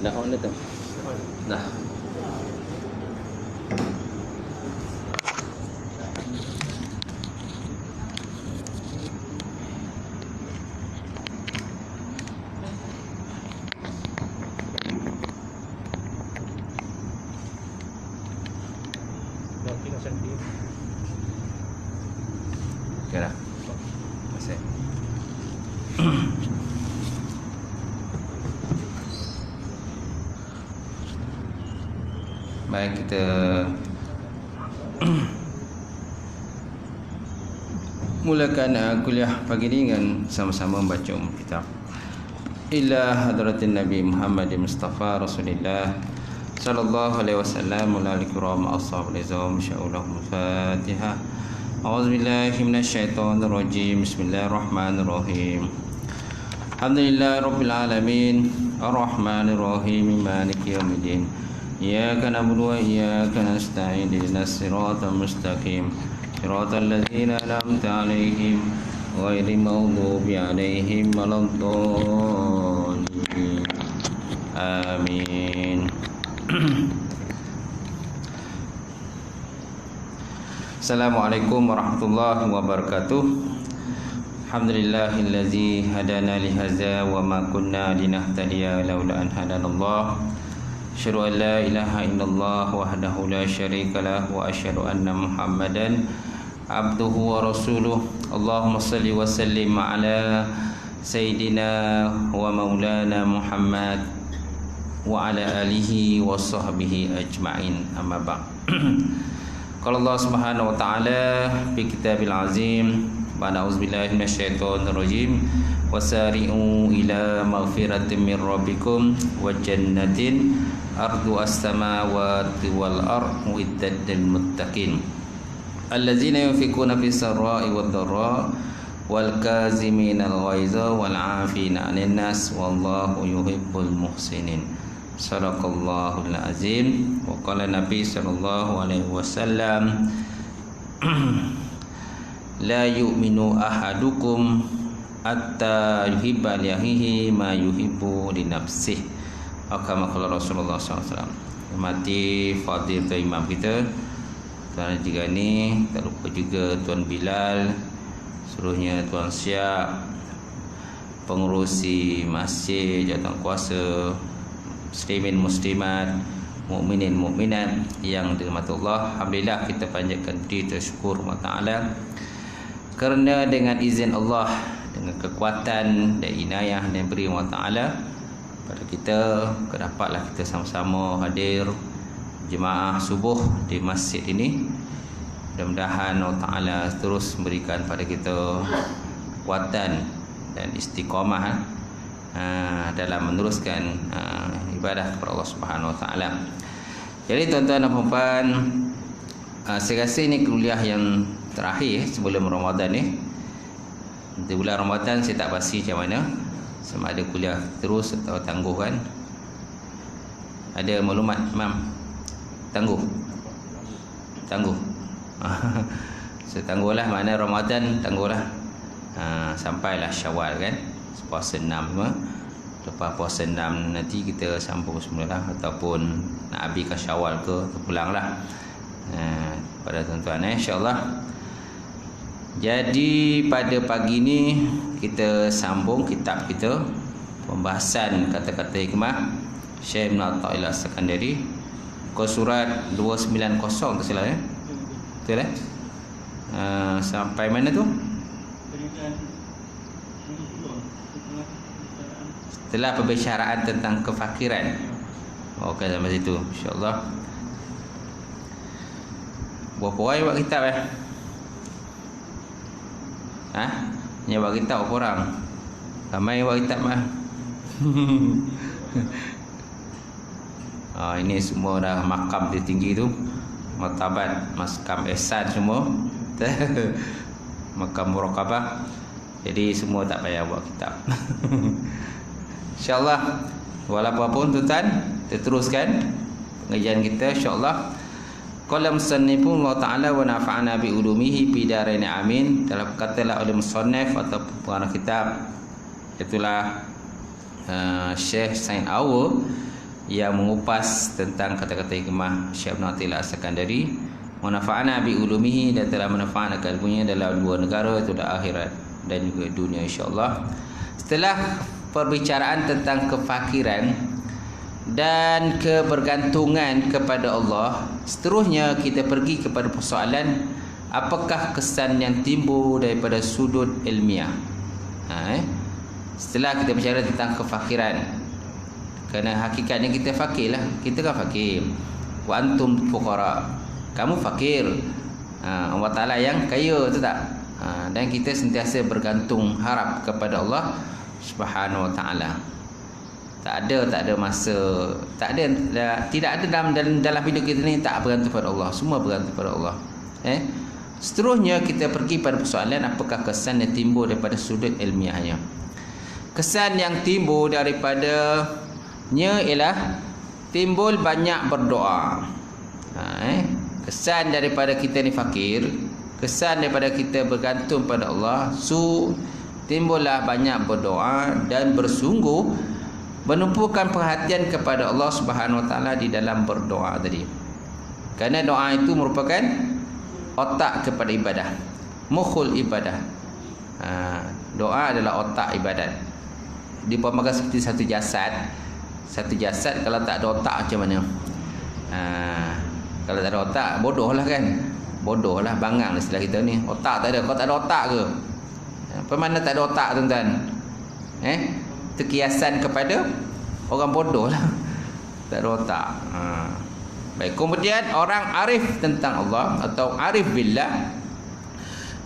Dah on dah tu. Dah. Okey dah. Masih. Baik, kita mulakan kuliah pagi ini dengan sama-sama membaca kitab ila hadratin Nabi Muhammad Mustafa Rasulullah sallallahu alaihi wasallam wa alihi kiram ashabul izam insyaallah. Al-Fatihah. A'udzubillahi minasyaitonir rajim. Bismillahirrahmanirrahim. Alhamdulillahirabbil alamin arrahmanir rahim maliki yaumiddin. Iyyaka na'budu wa iyyaka nasta'in ihdinas siratal mustaqim siratal ladzina an'amta 'alaihim ghairil maghdubi 'alaihim waladdallin. Amin. Assalamualaikum warahmatullahi wabarakatuh. Alhamdulillahillazi hadana li hadza wa ma kunna linahtadiya laula an hadanallah. Asyhadu an la ilaha illallah wahdahu la syarika lah wa asyhadu anna Muhammadan abduhu wa rasuluh. Allahumma salli wa sallim ala sayyidina wa maulana Muhammad wa ala alihi wa sahbihi ajma'in. Amma ba'd. Qala Allah Subhanahu wa ta'ala fi kitabil azim ba'da auzubillahi minasyaitonir rajim wasari'u ila maghfiratin min rabbikum wa jannatin ardu as-samawati wal ard uiddat lil muttaqin allazina yunfikuna fis sarai wad dharra wal kazimina al ghaiza wal 'afina 'anil nas wallahu yuhibbul muhsinin. Sadaqallahul azim. Wa qala Nabi sallallahu alaihi wasallam la yu'minu ahadukum hatta yuhibba li akhihi ma yuhibbu li nafsihi. Kama qala Rasulullah SAW. Mati fadilatul imam kita Tuan juga ni, tak lupa juga Tuan Bilal, seluruhnya Tuan Syiap, pengurusi masjid, jawatan kuasa, muslimin muslimat, mukminin mukminat yang dirahmati Allah. Alhamdulillah, kita panjatkan puji syukur Allah Taala kerana dengan izin Allah, dengan kekuatan dan inayah yang beri Allah Taala pada kita, kedapatlah kita sama-sama hadir jemaah subuh di masjid ini. Mudah-mudahan Allah Ta'ala terus memberikan pada kita kekuatan dan istiqamah dalam meneruskan ibadah kepada Allah Subhanahu Wa Ta'ala. Jadi tuan-tuan dan puan-puan, saya rasa ini kuliah yang terakhir sebelum Ramadan ni. Di bulan Ramadan saya tak pasti macam mana, sama ada kuliah terus atau tangguh kan. Ada maklumat Imam? Tangguh. Setangguhlah, mana Ramadan tangguhlah. Sampailah Syawal kan, puasa 6 lepas puasa 6 nanti kita sambung semula lah, ataupun nak habiskan Syawal ke pulanglah pada tuan-tuan insya-Allah. Jadi pada pagi ni kita sambung kitab kita, pembahasan kata-kata hikmah Syekh Ibn Athaillah As-Sakandari, ke surat 290 tak salah ya. Betul eh? Sampai mana tu? Setelah pembicaraan tentang kefakiran. Okey, sampai situ insya-Allah. Berapa orang buat kitab eh? Ni buat kitab berapa orang? Ramai buat kitab mah. Ini semua dah makam tinggi tu, martabat, makam ihsan semua. Makam muraqabah. Jadi semua tak payah buat kitab. InsyaAllah, walaupun tuan-tuan, kita teruskan pengajian kita insyaAllah. Qala musannifu Allah Ta'ala wa nafa'ana bi ulumihi fi darain amin. Dalam katalah oleh musannif atau pengarang kitab, itulah Syekh Said Awal yang mengupas tentang kata-kata hikmah Syekh Ibn Athaillah As-Sakandari, manafa'ana bi ulumihi, dan telah manfaatkan ilmunya dalam dua negara, itu adalah akhirat dan juga dunia insya-Allah. Setelah perbicaraan tentang kefakiran dan kebergantungan kepada Allah, seterusnya kita pergi kepada persoalan apakah kesan yang timbul daripada sudut ilmiah. Setelah kita bicara tentang kefakiran, kerana hakikatnya kita fakir lah, kita kan fakir. Wa antum fuqara, kamu fakir. Allah Ta'ala yang kaya, tu tak? Dan kita sentiasa bergantung harap kepada Allah Subhanahu Wa Ta'ala. Tak ada masa, tidak ada dalam hidup kita ni tak bergantung pada Allah, semua bergantung pada Allah. Seterusnya kita pergi pada persoalan apakah kesan yang timbul daripada sudut ilmiahnya. Kesan yang timbul daripadanya ialah timbul banyak berdoa. Kesan daripada kita ni fakir, kesan daripada kita bergantung pada Allah, timbullah banyak berdoa dan bersungguh menumpukan perhatian kepada Allah Subhanahu Wa Ta'ala di dalam berdoa tadi. Kerana doa itu merupakan otak kepada ibadah, mukhul ibadah. Doa adalah otak ibadat. Diumpamakan seperti satu jasad kalau tak ada otak macam mana? Kalau tak ada otak, bodoh lah kan? Bodoh lah, bangang istilah kita ni. Otak tak ada. Kau tak ada otak ke? Apa mana tak ada otak, tuan-tuan? Itu kiasan kepada orang bodoh lah. Tak ada otak. Baik, kemudian orang arif tentang Allah atau arif billah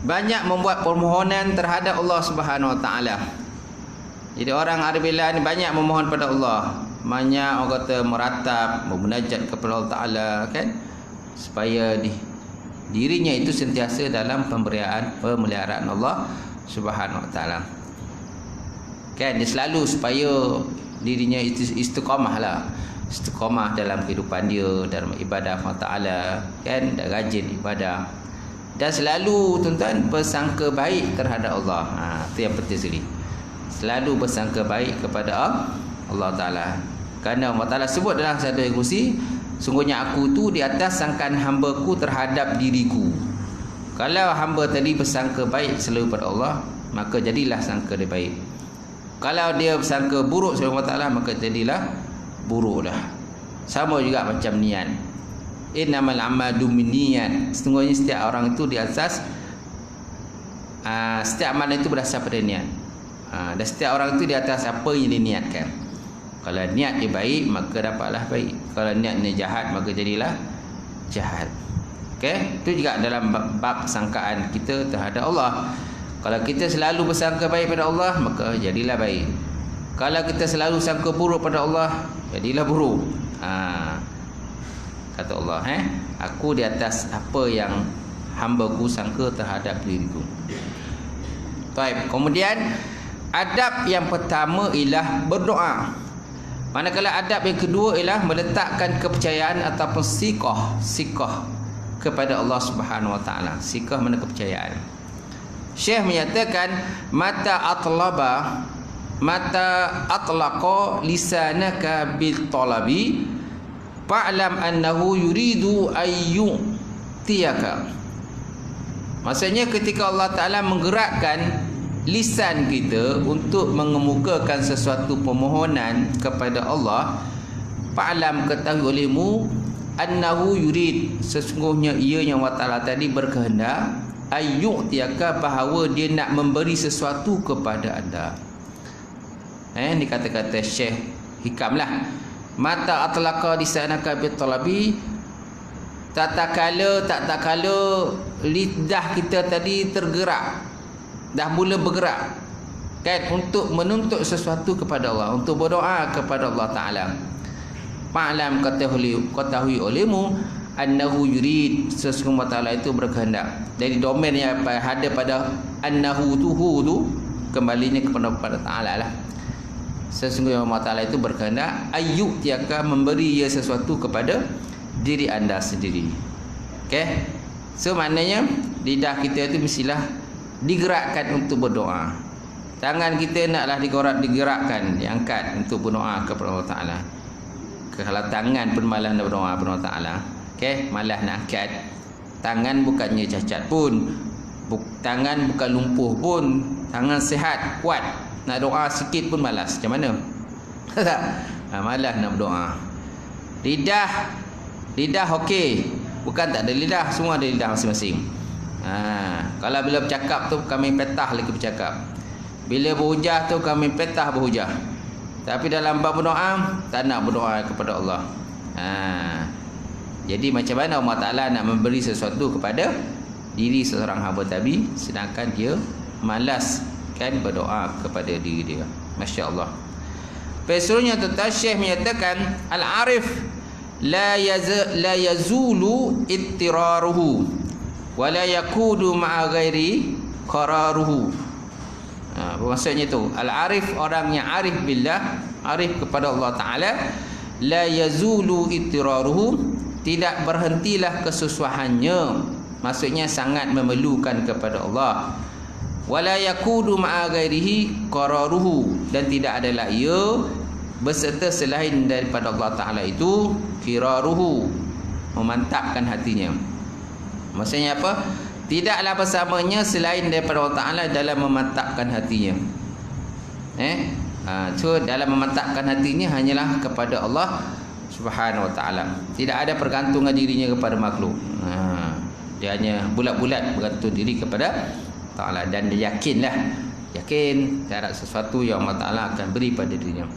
banyak membuat permohonan terhadap Allah Subhanahu Wa Ta'ala. Jadi orang arif billah ni banyak memohon pada Allah, banyak orang kata meratap, memunajat kepada Allah Ta'ala, kan, supaya dirinya itu sentiasa dalam pemeliharaan Allah Subhanahu Wa Ta'ala, kan. Dia selalu supaya dirinya itu istiqamah lah, istiqamah dalam kehidupan dia, dalam ibadah Allah Ta'ala, kan, dan rajin ibadah, dan selalu tuan-tuan bersangka baik terhadap Allah. Itu yang penting sekali, selalu bersangka baik kepada Allah Ta'ala. Kerana Allah Ta'ala sebut dalam satu ayat kursi, sungguhnya aku tu di atas sangkaan hamba-Ku terhadap diriku. Kalau hamba tadi bersangka baik selalu pada Allah, maka jadilah sangka dia baik. Kalau dia bersangka buruk selalu Allah Ta'ala, maka jadilah buruk dah. Sama juga macam niat. Innamal a'malu binniyat. Sesungguhnya setiap orang itu di atas setiap amalan itu berdasar pada niat. Dan setiap orang itu di atas apa yang diniatkan. Kalau niat dia baik, maka dapatlah baik. Kalau niatnya jahat, maka jadilah jahat. Okey, itu juga dalam bab sangkaan kita terhadap Allah. Kalau kita selalu bersangka baik pada Allah, maka jadilah baik. Kalau kita selalu sangka buruk pada Allah, jadilah buruk. Kata Allah, aku di atas apa yang hamba-Ku sangka terhadap diriku. Baik, kemudian adab yang pertama ialah berdoa. Manakala adab yang kedua ialah meletakkan kepercayaan ataupun siqah kepada Allah Subhanahu Wa Ta'ala. Siqah mana kepercayaan. Syekh menyatakan mata atlaqa lisanaka bil talabi fa'lam annahu yuridu ayyutiyaka. Maksudnya ketika Allah Ta'ala menggerakkan lisan kita untuk mengemukakan sesuatu permohonan kepada Allah, fa'lam, ketahui olehmu, annahu yurid, sesungguhnya ia yang Allah Ta'ala tadi berkehendak, ayyutiyaka, bahawa dia nak memberi sesuatu kepada anda. Ini kata-kata Syekh Hikam lah. Mata atlaqa lisanaka bitalabi, tak kala lidah kita tadi tergerak, dah mula bergerak, kan, untuk menuntut sesuatu kepada Allah, untuk berdoa kepada Allah Ta'ala. Fa'lam, ketahui olehmu, annahu yurid, sesungguhnya Allah Ta'ala itu berkehendak. Dari domain yang ada pada annahu tu kembalinya kepada Ta'ala lah. Sesungguhnya Allah Ta'ala itu berkehendak ayyutiyaka, memberi ia sesuatu kepada diri anda sendiri. Okay, so maknanya lidah kita itu mestilah digerakkan untuk berdoa. Tangan kita naklah digerakkan, diangkat untuk berdoa kepada Allah Ta'ala. Kalau tangan pun malas nak berdoa kepada Allah Ta'ala. Okey, malas nak angkat. Tangan bukannya cacat pun. Tangan bukan lumpuh pun. Tangan sihat, kuat. Nak doa sikit pun malas. Macam mana? Malas nak berdoa. Lidah okey. Bukan tak ada lidah, semua ada lidah masing-masing. Kalau bila bercakap tu kami petah lagi bercakap. Bila berhujah tu kami petah berhujah. Tapi dalam bab berdoa tak nak berdoa kepada Allah. Jadi macam mana Allah Ta'ala nak memberi sesuatu kepada diri seorang hamba tadi sedangkan dia malas kan berdoa kepada diri dia. Masya Allah. Seterusnya tuan Syekh menyatakan al-arif la yazulu ittiraruhu wa la yakudu ma'a ghairi qararuhu. Maksudnya tu al-arif, orang yang arif billah, arif kepada Allah Ta'ala, la yazulu ittiraruhu, tidak berhentilah kesusahannya, maksudnya sangat memerlukan kepada Allah. Wala yakudu ma'a ghairihi qararuhu, dan tidak adalah ia beserta selain daripada Allah Ta'ala itu qiraruhu, memantapkan hatinya. Maksudnya apa? Tidaklah bersamanya selain daripada Allah Ta'ala dalam memantapkan hatinya. So dalam memantapkan hatinya hanyalah kepada Allah Subhanahu Wa Ta'ala. Tidak ada pergantungan dirinya kepada makhluk. Dia hanya bulat-bulat bergantung diri kepada Ta'ala, dan dia yakin terhadap sesuatu yang Allah Ta'ala akan beri pada dirinya.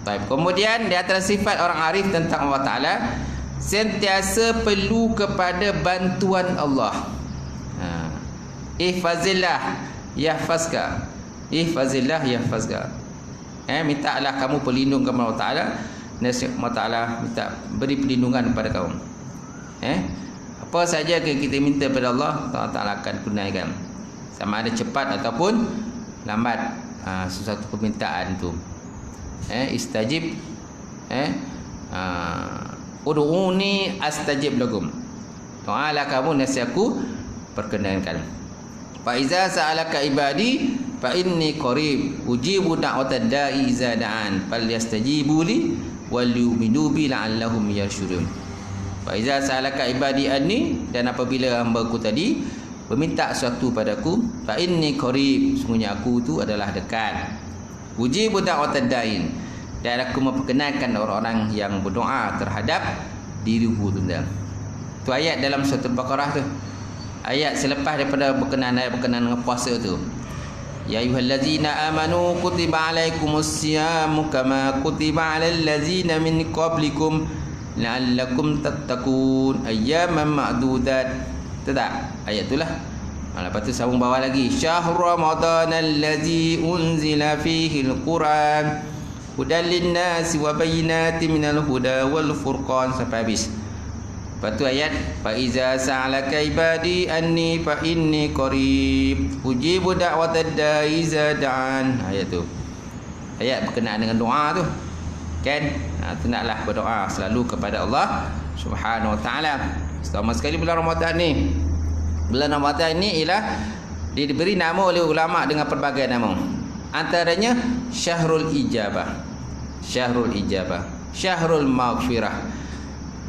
Baik. Kemudian di antara sifat orang arif tentang Allah Ta'ala, sentiasa perlu kepada bantuan Allah. Ihfazillah yahfazka, ihfazillah yahfazka. Mintalah kamu perlindungan kepada Allah Ta'ala, nasihat Allah Ta'ala minta beri perlindungan kepada kamu. Apa saja yang kita minta kepada Allah, Allah Ta'ala akan tunaikan, sama ada cepat ataupun lambat sesuatu permintaan itu. Istajib, ud'uni astajib lakum, doalah kamu nasihat aku perkenankan. Fa iza sa'alaka ibadi fa inni qarib ujibu da'watad da'i iza da'an falyastajibu li wal yu'minu bi la'allahum yarshudun. Fa iza sa'alaka ibadi anni, dan apabila hamba-Ku tadi meminta sesuatu padaku, fa inni qarib, sungguhnya aku tu adalah dekat. Ujibu da'watad da'in, dan aku memperkenankan orang-orang yang berdoa terhadap diriku tu. Tu ayat dalam surah Al-Baqarah tu. Ayat selepas daripada berkenaan dengan puasa tu. Ya ayyuhallazina amanu kutiba alaikumus-siyamu kama kutiba alal ladzina min qablikum la'allakum tattaqun ayyaman ma'dudat. Tak? Ayat itulah. Lepas tu sambung bawah lagi, syahrul ramadhanal ladzi unzila fihi al-Quran hudan lin-nasi wa bayyinatin minal huda wal furqan, sampai habis. Lepas tu ayat fa iza sa'alaka ibadi anni fa inni qarib ujibu da'watad da'i iza da'an. Ayat tu ayat berkenaan dengan doa tu kan. Tu naklah berdoa selalu kepada Allah Subhanahu Wa Ta'ala. Terutama sekali bulan Ramadan ni. Bulan Ramadan ni ialah diberi nama oleh ulama dengan pelbagai nama. Antaranya Syahrul Ijabah, Syahrul Ijabah, Syahrul Maghfirah,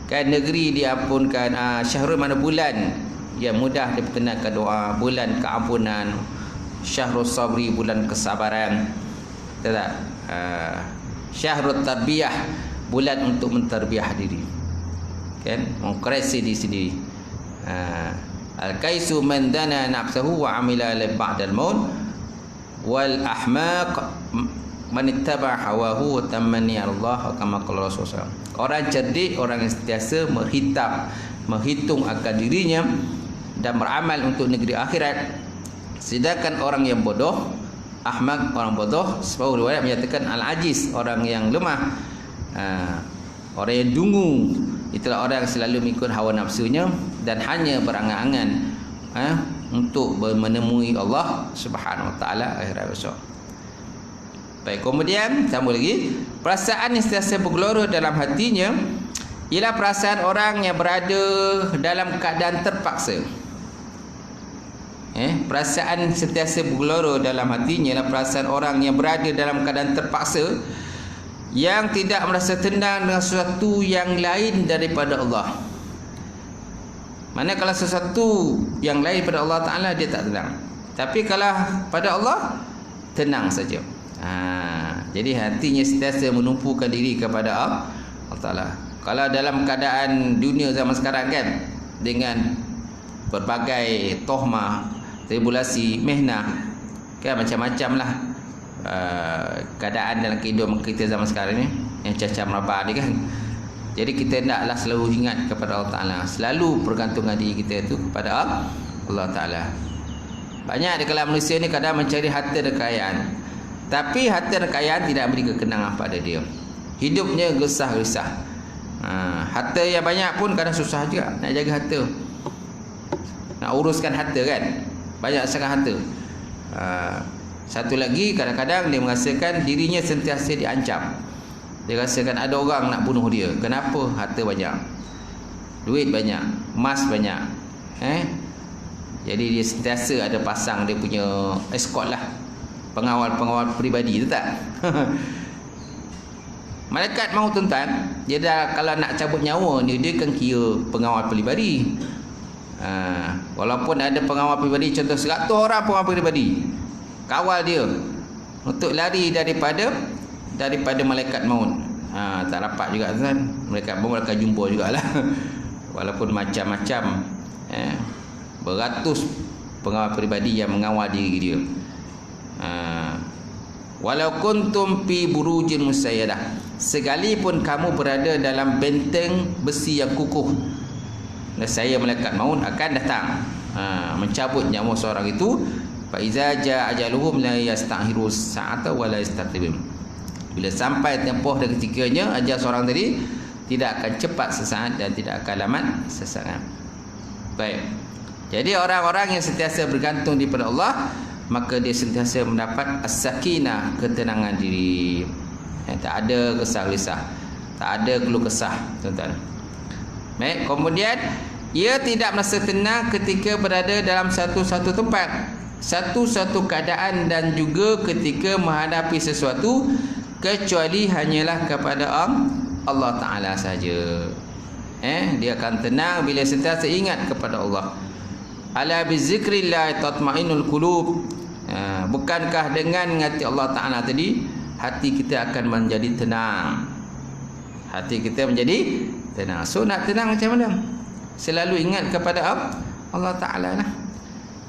kan negeri diampunkan. Syahrul mana bulan yang mudah diperkenankan doa, bulan keampunan. Syahrul Sabri, bulan kesabaran. Tak? Syahrul Tarbiyah, bulan untuk mentarbiah diri, kan, mengkoreksi diri sendiri. Al-kaisu man dana nafsahu wa amila li ba'dal maut wal ahmaq man ittaba hawahu wa tamanni Allah, kama qala Rasulullah. Orang cerdik, orang yang sentiasa menghitung akan dirinya dan beramal untuk negeri akhirat. Sedangkan orang yang bodoh, ahmaq, orang bodoh, sebuah riwayat menyatakan al-ajiz, orang yang lemah, orang yang dungu, itulah orang yang selalu mengikut hawa nafsunya dan hanya berangan-angan untuk menemui Allah Subhanahu Wa Ta'ala akhirat besok. Baik, kemudian sambung lagi, perasaan yang sentiasa bergelora dalam hatinya ialah perasaan orang yang berada dalam keadaan terpaksa. Perasaan sentiasa bergelora dalam hatinya ialah perasaan orang yang berada dalam keadaan terpaksa yang tidak merasa tenang dengan sesuatu yang lain daripada Allah. Mana kalau sesuatu yang lain pada Allah Ta'ala, dia tak tenang. Tapi kalau pada Allah, tenang saja. Jadi hatinya sentiasa menumpukan diri kepada Allah Ta'ala. Kalau dalam keadaan dunia zaman sekarang kan, dengan berbagai tohmah, tribulasi, mihnah, kan macam-macam lah keadaan dalam kehidupan kita zaman sekarang ni, yang cacam rabak ni kan. Jadi kita hendaklah selalu ingat kepada Allah Ta'ala, selalu pergantungan diri kita itu kepada Allah Ta'ala. Banyak di kalangan manusia ni kadang mencari harta dan kekayaan, tapi harta dan kekayaan tidak beri kekenangan pada dia. Hidupnya gesah-gesah. Harta yang banyak pun kadang susah juga nak jaga harta, nak uruskan harta kan. Banyak sangat harta. Satu lagi, kadang-kadang dia merasakan dirinya sentiasa diancam. Dia rasakan ada orang nak bunuh dia. Kenapa? Harta banyak, duit banyak, emas banyak. Jadi dia sentiasa ada pasang dia punya escort lah, pengawal-pengawal peribadi, tu tak? Malaikat maut tuan-tuan, dia dah kalau nak cabut nyawa ni, dia kan kira pengawal peribadi. Walaupun ada pengawal peribadi, contoh 100 orang pengawal peribadi kawal dia untuk lari daripada malaikat maut. Tak dapat juga kan. Malaikat maut akan jumpa jugalah. Walaupun macam-macam beratus pengawal peribadi yang mengawal diri dia. Walau kuntum fi burujin musayyadah, sekalipun kamu berada dalam benteng besi yang kukuh, saya malaikat maut akan datang mencabut nyawa seorang itu. Fa iza jaa ajaluhum la yasta'khiru sa'ata wa la yastaqdim. Bila sampai tempoh dan ketikanya ajal seorang tadi, tidak akan cepat sesaat dan tidak akan lambat sesaat. Baik. Jadi orang-orang yang sentiasa bergantung kepada Allah, maka dia sentiasa mendapat as-sakinah, ketenangan diri. Tak ada kesah-kesah, tak ada keluh kesah, tuan-tuan. Baik, kemudian ia tidak merasa tenang ketika berada dalam satu-satu tempat, satu-satu keadaan, dan juga ketika menghadapi sesuatu, kecuali hanyalah kepada Allah Ta'ala saja. Dia akan tenang bila sentiasa ingat kepada Allah. Ala bizikrillah tatma'innul qulub. Bukankah dengan mengingati Allah Ta'ala tadi, hati kita akan menjadi tenang. Hati kita menjadi tenang. So nak tenang macam mana? Selalu ingat kepada Allah Ta'ala lah.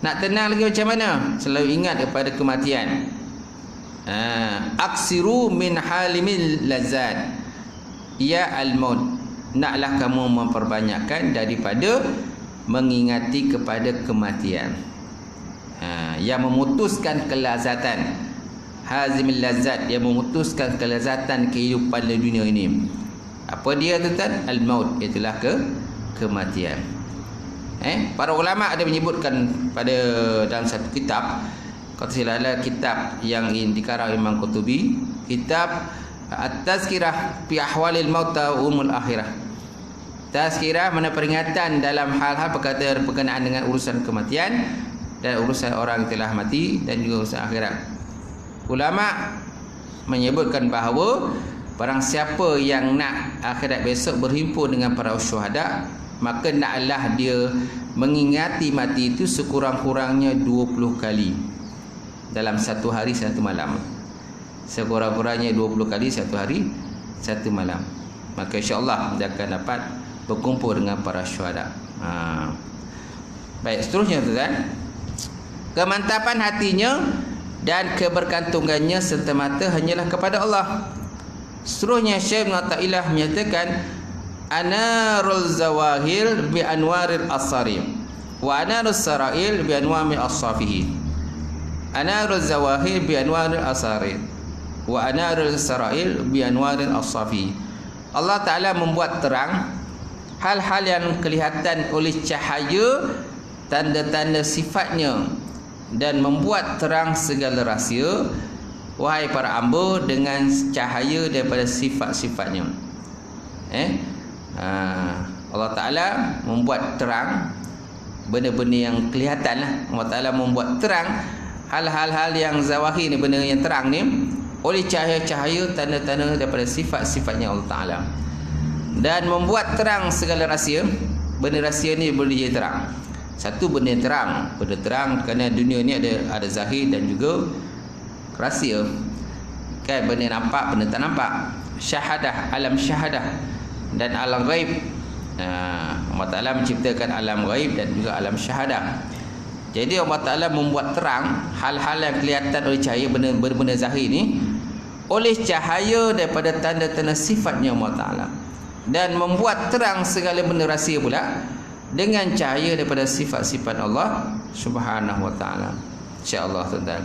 Nak tenang lagi macam mana? Selalu ingat kepada kematian. Aksiru min halimil lazat ya al-maut. Naklah kamu memperbanyakkan daripada mengingati kepada kematian, yang memutuskan kelazatan. Hazimil lazat, yang memutuskan kelazatan kehidupan di dunia ini. Apa dia tuan? Al-maut, itulah kematian. Para ulama ada menyebutkan pada dalam satu kitab, kata silahlah kitab yang dikarang Imam Qurtubi, kitab At-Tazkirah fi Ahwalil Mauta wa Umul Akhirah. Tazkirah mana peringatan dalam hal-hal berkenaan dengan urusan kematian dan urusan orang yang telah mati, dan juga urusan akhirat. Ulama menyebutkan bahawa barang siapa yang nak akhirat besok berhimpun dengan para syuhada, maka naklah dia mengingati mati itu sekurang-kurangnya 20 kali dalam satu hari satu malam. Sekurang-kurangnya 20 kali satu hari satu malam. Maka insya-Allah dia akan dapat berkumpul dengan para syuhada. Baik, seterusnya tuan, kemantapan hatinya dan kebergantungannya semata-mata hanyalah kepada Allah. Seterusnya Syekh Ibn Athaillah menyatakan, anarul zawahir bi anwaril asari wa anarus sarail bi anwami asfafihi. Anarul zawahir bi anwaril asari wa anarul sarail bi anwaril asfafihi. Allah Ta'ala membuat terang hal-hal yang kelihatan oleh cahaya, tanda-tanda sifatnya, dan membuat terang segala rahsia, wahai para hamba, dengan cahaya daripada sifat-sifatnya. Allah Ta'ala membuat terang benda-benda yang kelihatan lah. Allah Ta'ala membuat terang hal-hal yang zawahir ni, benda yang terang ni, oleh cahaya-cahaya tanda-tanda daripada sifat-sifatnya Allah Ta'ala, dan membuat terang segala rahsia. Benda rahsia ni boleh jadi terang. Satu, benda terang, benda terang kerana dunia ni ada zahir dan juga rahsia, kan? Benda nampak, benda tak nampak, syahadah, alam syahadah dan alam ghaib. Allah Ta'ala menciptakan alam ghaib dan juga alam syahadah. Jadi Allah Ta'ala membuat terang hal-hal yang kelihatan oleh cahaya, benda-benda zahir ni, oleh cahaya daripada tanda-tanda sifatnya Allah Ta'ala, dan membuat terang segala benda rahsia pula dengan cahaya daripada sifat-sifat Allah Subhanahu Wa Ta'ala. InsyaAllah tuan-tuan.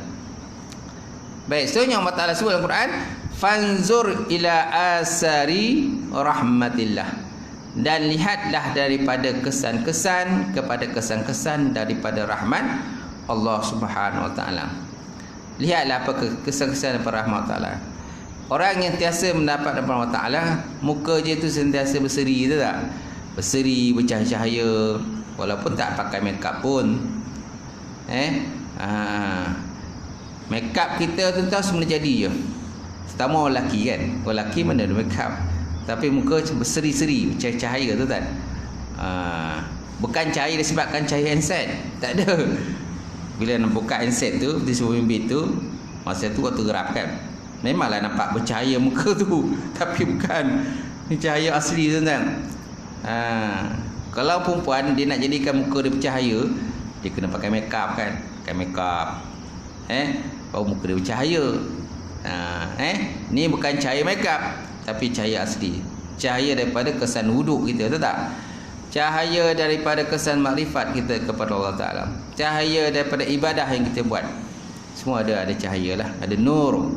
Baik, seterusnya Allah Ta'ala sebut dalam Quran, fanzur ila asari rahmatillah, dan lihatlah daripada kesan-kesan kepada kesan-kesan daripada rahmat Allah Subhanahu Wa Ta'ala. Lihatlah apa kesan-kesan daripada rahmat Allah Ta'ala. Orang yang tiasa mendapat daripada Allah Ta'ala, muka dia tu sentiasa berseri, tu tak? Berseri, bercahaya, walaupun tak pakai makeup pun. Makeup kita tu tahu semula jadi je. Terutama orang lelaki kan. Orang lelaki mana ada makeup, tapi muka berseri-seri, bercahaya tu kan. Bukan cahaya disebabkan cahaya handset, tak ada. Bila nak buka handset tu di sebuah bimbit tu, masa tu waktu gerak kan, memanglah nampak bercahaya muka tu, tapi bukan ni cahaya asli tuan-tuan. Kalau perempuan dia nak jadikan muka dia bercahaya, dia kena pakai makeup kan, pakai makeup, baru muka dia bercahaya. Ni bukan cahaya makeup, tapi cahaya asli, cahaya daripada kesan wuduk kita, tahu tak? Cahaya daripada kesan makrifat kita kepada Allah Ta'ala, cahaya daripada ibadah yang kita buat, semua ada cahaya lah, ada nur.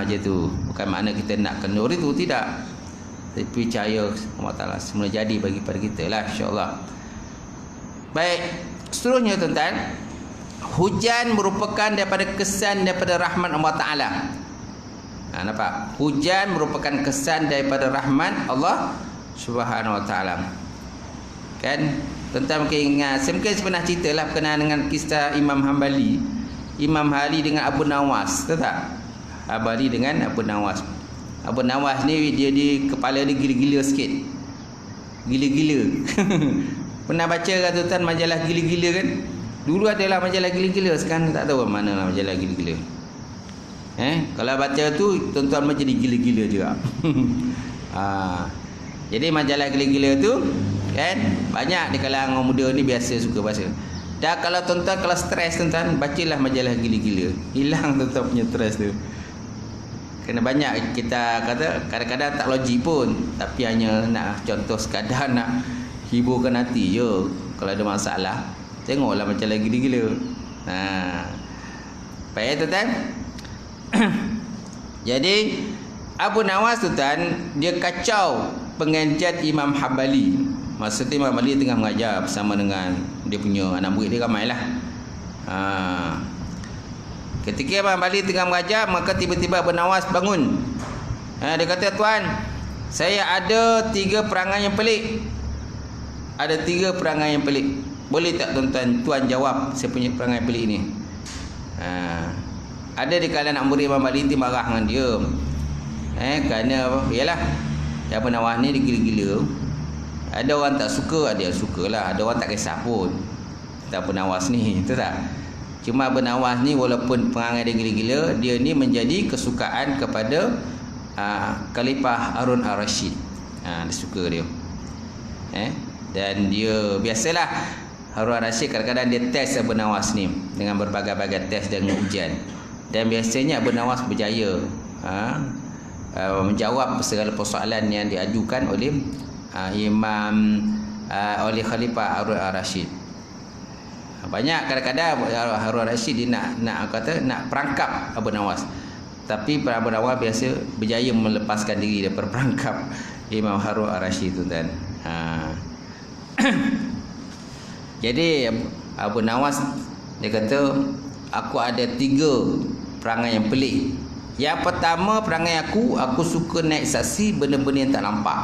Je tu. Bukan makna kita nak ke nur itu, tidak, tapi cahaya Allah Ta'ala semula jadi bagi pada kita lah, insyaAllah. Baik, seterusnya tuan-tuan, hujan merupakan daripada kesan daripada rahmat Allah Ta'ala. Nampak? Hujan merupakan kesan daripada rahmat Allah Subhanahu Wa Ta'ala, kan? Tuan-tuan mungkin ingat, saya mungkin pernah cerita lah berkenaan dengan kisah Imam Hanbali. Imam Hanbali dengan Abu Nawas, tahu tak? Hanbali dengan Abu Nawas. Abu Nawas ni dia kepala dia gila-gila sikit. Gila-gila. Pernah baca kan tuan-tuan majalah gila-gila kan? Dulu adalah majalah gila-gila, sekarang tak tahu mana lah majalah gila-gila. Kalau baca tu tuan-tuan menjadi gila-gila juga. Jadi majalah gila-gila tu kan, banyak di kalangan orang muda ni biasa suka baca. Dan kalau tuan-tuan kalau stres tuan-tuan, bacalah majalah gila-gila. Hilang tuan-tuan punya stres tu. Kena banyak kita kata kadang-kadang tak logik pun, tapi hanya nak contoh sekadar nak hiburkan hati je. Kalau ada masalah, tengoklah macam lagi gila-gila. Baik tuan-tuan. Jadi Abu Nawas tuan, dia kacau pengajian Imam Hanbali. Masa tu Imam Hanbali tengah mengajar bersama dengan dia punya anak murid dia ramai lah. Ketika Imam Hanbali tengah mengajar, maka tiba-tiba Abu Nawas bangun. Dia kata, tuan, saya ada 3 perangai yang pelik. Ada 3 perangai yang pelik. Boleh tak tuan-tuan, tuan jawab saya punya perangai pelik ni? Ada di kalangan anak murid Imam Hanbali marah dengan dia. Kerana apa? Yalah, Abu Nawas ni dia gila-gila. Ada orang tak suka, ada yang sukalah. Ada orang tak kisah pun. Kata Abu Nawas ni, betul tak? Cuma Abu Nawas ni walaupun perangai dia gila-gila, dia ni menjadi kesukaan kepada Khalifah Harun Ar-Rasyid. Dia suka dia. Dan dia biasalah Harun Ar-Rasyid kadang-kadang dia test Abu Nawas ni dengan berbagai-bagai test dan ujian. Dan biasanya Abu Nawas berjaya menjawab segala persoalan yang diajukan oleh oleh Khalifah Harun Ar-Rasyid. Banyak kadang-kadang Harun Ar-Rasyid dia nak perangkap Abu Nawas, tapi Abu Nawas biasa berjaya melepaskan diri daripada perangkap Imam Harun Ar-Rasyid tu kan. Jadi Abu Nawas dia kata, aku ada 3 perangai yang pelik. Yang pertama, perangai aku suka naik saksi benda-benda yang tak nampak.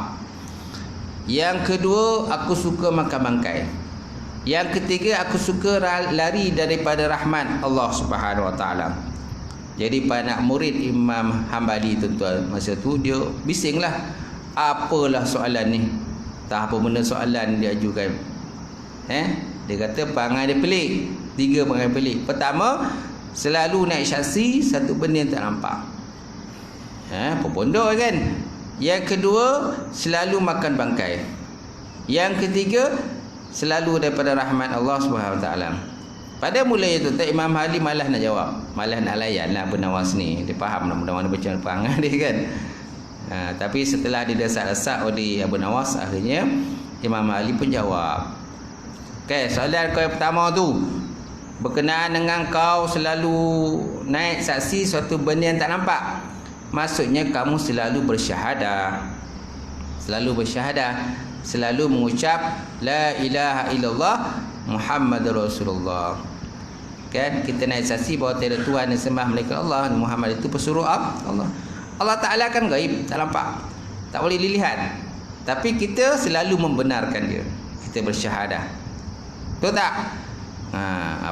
Yang kedua, aku suka makan bangkai. Yang ketiga, aku suka lari daripada rahmat Allah Subhanahu Wa Ta'ala. Jadi para anak murid Imam Hambali tuan-tuan, masa tu dia bisinglah, apalah soalan ni, tak apa benda soalan dia ajukan. Dia kata perangai dia pelik. 3 perangai pelik. Pertama, selalu naik syaksi satu benda yang tak nampak. Pepondok kan. Yang kedua, selalu makan bangkai. Yang ketiga, selalu daripada rahmat Allah SWT. Pada mulanya tu Imam Hambali malas nak jawab, malas nak layan lah Abu Nawas ni. Dia faham lah mudah-mudahan baca perangai dia kan. Tapi setelah didesak-desak oleh Abu Nawas, akhirnya Imam Hambali pun jawab. Okay, soalan kau yang pertama tu berkenaan dengan kau selalu naik saksi suatu benda yang tak nampak. Maksudnya kamu selalu bersyahadah. Selalu bersyahadah, selalu mengucap la ilaha illallah Muhammadur Rasulullah. Kan kita naik saksi bahawa tiada Tuhan yang sembah melainkan Allah, Muhammad itu pesuruh Allah. Allah Taala kan gaib, tak nampak, tak boleh dilihat. Tapi kita selalu membenarkan dia. Kita bersyahadah. Betul tak?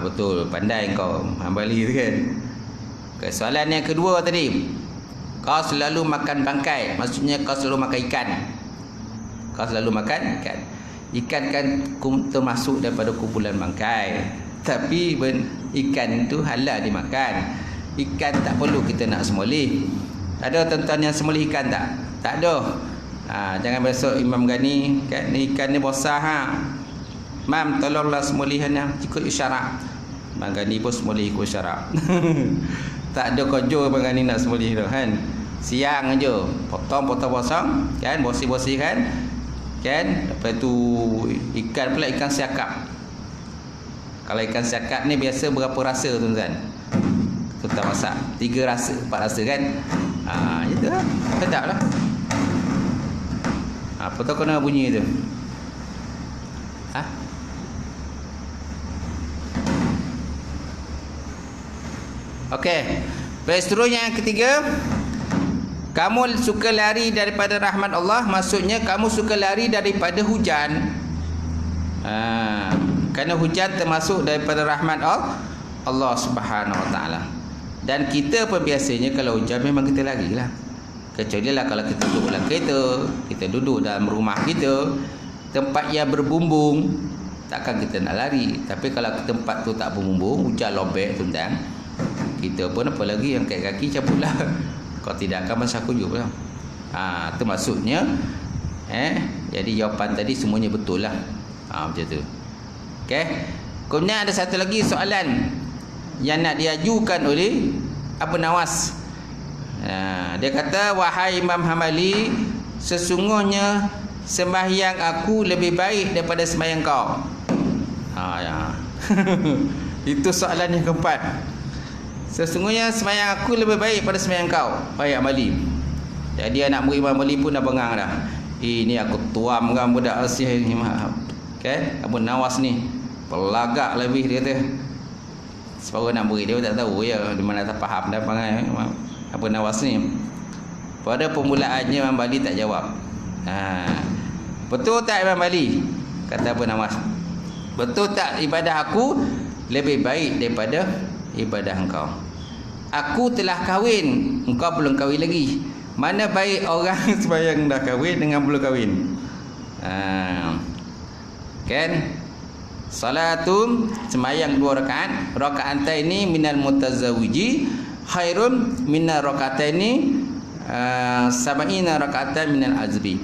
Betul, pandai kau Hambali tu kan. Okay, soalan yang kedua tadi, kau selalu makan bangkai, maksudnya kau selalu makan ikan. Kau selalu makan ikan. Ikan kan termasuk daripada kumpulan bangkai. Tapi ikan itu halal dimakan. Ikan tak perlu kita nak semolih. Ada tuan-tuan yang semolih ikan tak? Tak ada. Jangan besok Imam Ghani kan, ikan ni besar Mam, tolonglah semolihannya ikut isyarat. Imam Ghani pun semolih ikut isyarat. Tak ada kojo Imam Ghani nak semolih tu kan. Siang aja, potong-potong kan, bersih-bersih kan. Lepas tu ikan pula ikan siakap. Kalau ikan siakap ni biasa berapa rasa tuan-tuan? Kita masak 3 rasa, 4 rasa kan. Itu lah. Sedap lah. Apa tu kena bunyi tu? Okey. Seterusnya yang ketiga, kamu suka lari daripada rahmat Allah, maksudnya kamu suka lari daripada hujan. Kerana hujan termasuk daripada rahmat Allah Subhanahu Wa Taala. Dan kita pun biasanya kalau hujan memang kita larilah. Kecuali lah kalau kita duduk dalam kereta, kita duduk dalam rumah kita, tempat yang berbumbung, takkan kita nak lari. Tapi kalau tempat tu tak berbumbung, hujan lobek tuan-tuan, kita pun apa lagi yang kaki cabutlah. Kalau tidak akan masa aku juga. Itu maksudnya. Jadi jawapan tadi semuanya betul lah. Macam tu. Okay. Kemudian ada satu lagi soalan yang nak diajukan oleh Abu Nawas. Dia kata, wahai Imam Hambali, sesungguhnya sembahyang aku lebih baik daripada sembahyang kau. Itu soalan yang keempat. Sesungguhnya sembahyang aku lebih baik pada sembahyang kau, wahai Hambali. Jadi anak murid Imam Hambali pun dah bengang dah. Ini aku tuam kan budak Asyih ni. Okay? Abu Nawas ni pelagak lebih dia kata. Separuh anak murid dia tak tahu ya, di mana tak faham dah panggil Abu Nawas ni. Pada permulaannya Imam Hambali tak jawab. Betul tak Imam Hambali? Kata Abu Nawas. Betul tak ibadah aku lebih baik daripada ibadah engkau? Aku telah kahwin, engkau belum kahwin lagi. Mana baik orang sembahyang dah kahwin dengan belum kahwin? Kan? Salatum, sembahyang 2 rakaat. Rakaatain minal mutazawwiji khairun minar rakataini sab'ina rakaatan minal azbi.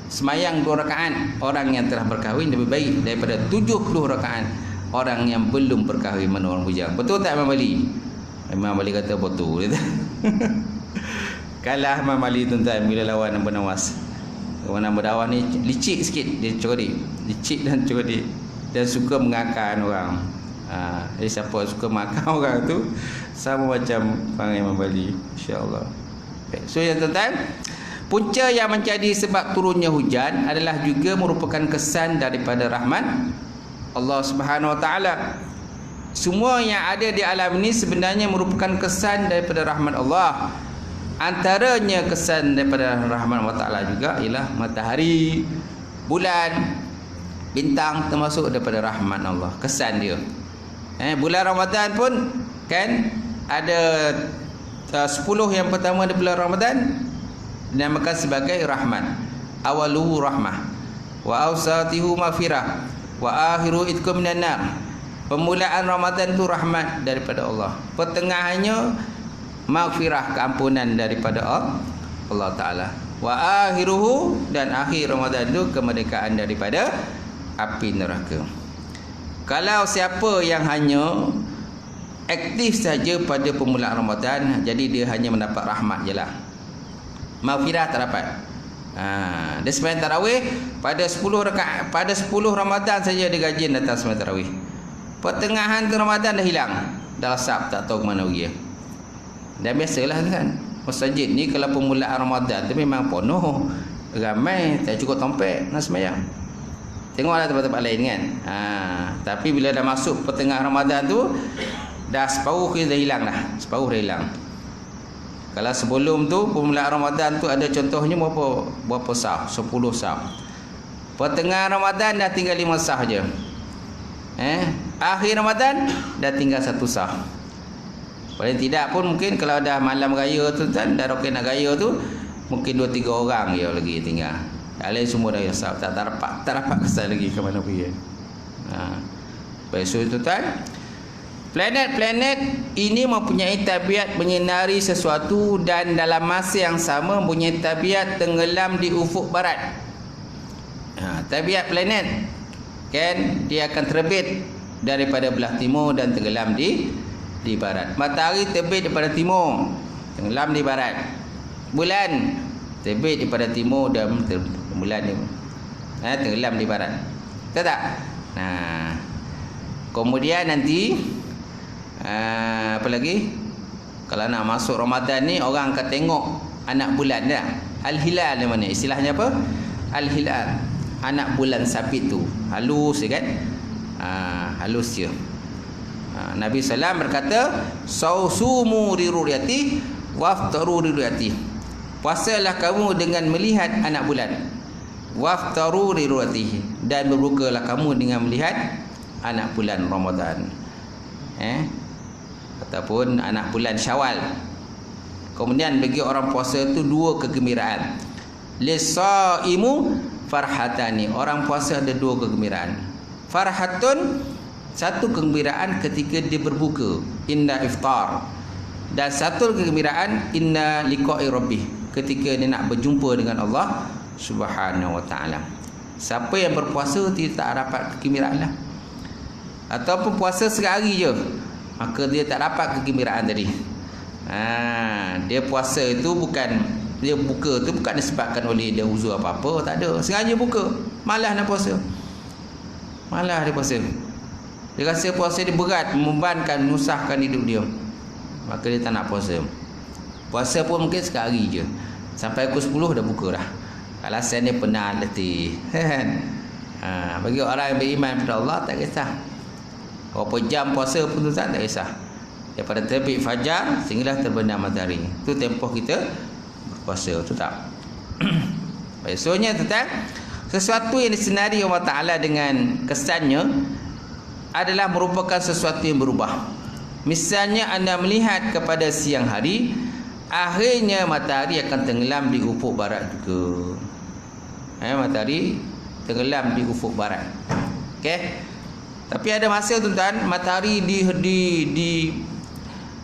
Sembahyang 2 rakaat orang yang telah berkahwin lebih baik daripada 70 rakaat orang yang belum berkahwin mana orang bujang. Betul tak Imam Hambali? Imam Hambali kata betul. Kalah Imam Hambali tuan-tuan bila lawan Abu Nawas. Orang Abu Nawas ni licik sikit, dia cerdik. Licik dan cerdik dan suka mengakalkan orang. Jadi siapa suka makan orang tu sama macam panggil Imam Hambali, insya-Allah. Okay. So ya tuan-tuan, punca yang menjadi sebab turunnya hujan adalah juga merupakan kesan daripada rahmat Allah Subhanahu Wa Taala. Semua yang ada di alam ini sebenarnya merupakan kesan daripada rahmat Allah. Antaranya kesan daripada rahmat Allah Taala juga ialah matahari, bulan, bintang termasuk daripada rahmat Allah. Kesan dia. Bulan Ramadan pun kan ada 10 yang pertama di bulan Ramadan dinamakan sebagai rahmat. Awaluhu rahmah wa awsatihu maghfirah wa akhiru itqum minan nar. Permulaan Ramadan tu rahmat daripada Allah, pertengahannya maghfirah, keampunan daripada Allah Ta'ala, wa akhiruhu, dan akhir Ramadan tu kemerdekaan daripada api neraka. Kalau siapa yang hanya aktif saja pada permulaan Ramadan, jadi dia hanya mendapat rahmat je lah, maghfirah tak dapat. Dia sembahyang tarawih pada 10 rakaat, pada 10 Ramadan saja dia gajian datang sembahyang tarawih. Pertengahan ke Ramadan dah hilang, dah lesap, tak tahu ke mana pergi. Dan biasalah kan, masjid ni kalau permulaan Ramadan tu memang penuh, ramai, tak cukup tempat nak sembahyang. Tengoklah tempat-tempat lain kan. Tapi bila dah masuk pertengahan Ramadan tu, dah separuh kita dah hilang dah, separuh dah hilang. Kalau sebelum tu permulaan Ramadan tu ada contohnya berapa sah? 10 sah. Pertengahan Ramadan dah tinggal 5 sah je. Akhir Ramadan dah tinggal 1 sah. Paling tidak pun mungkin kalau dah malam raya tu kan, dah roket nak raya tu, mungkin 2-3 orang je lagi tinggal. Yang lain semua dah sah, tak dapat kesan lagi ke mana pergi. Besok tu kan, planet-planet ini mempunyai tabiat menyinari sesuatu dan dalam masa yang sama mempunyai tabiat tenggelam di ufuk barat. Tabiat planet kan, dia akan terbit daripada belah timur dan tenggelam di barat. Matahari terbit daripada timur, tenggelam di barat. Bulan terbit daripada timur dan bulan ni tenggelam di barat. Tahu tak? Kemudian nanti apa lagi? Kalau nak masuk Ramadan ni, orang akan tengok anak bulan dah. Al-hilal ni mana? Istilahnya apa? Al-hilal, anak bulan sabit tu. Halus kan? Halus dia. Nabi SAW berkata, "Sausumu li ru'yati waftaru li ru'yati." Puasalah kamu dengan melihat anak bulan. Waftaru li ru'yatihi, dan berbukalah kamu dengan melihat anak bulan Ramadan. Ataupun anak bulan Syawal. Kemudian bagi orang puasa itu 2 kegembiraan. Lisaimu farhatani, orang puasa ada 2 kegembiraan. Farhatun, 1 kegembiraan ketika dia berbuka, inna iftar, dan 1 kegembiraan inna liqa'i rabbih, ketika dia nak berjumpa dengan Allah Subhanahu wa taala. Siapa yang berpuasa dia tak dapat kegembiraan lah. Ataupun puasa sehari je, maka dia tak dapat kegembiraan tadi. Dia puasa itu bukan, dia buka tu bukan disebabkan oleh dia uzur apa-apa, tak ada. Sengaja buka, malas nak puasa. Malas dia puasa. Dia rasa puasa dia berat, membebankan, menyusahkan hidup dia, maka dia tak nak puasa. Puasa pun mungkin sekali je, sampai pukul 10 dah buka dah. Alasan dia penat, letih. Bagi orang yang beriman kepada Allah tak kisah berapa jam puasa pun tu tak kisah. Daripada terbit fajar sehinggalah terbenam matahari, itu tempoh kita berpuasa, tu tak. Besoknya tentang sesuatu yang disenari Allah Ta'ala dengan kesannya adalah merupakan sesuatu yang berubah. Misalnya anda melihat kepada siang hari, akhirnya matahari akan tenggelam di ufuk barat juga. Matahari tenggelam di ufuk barat. Okey. Tapi ada masa tuan-tuan, matahari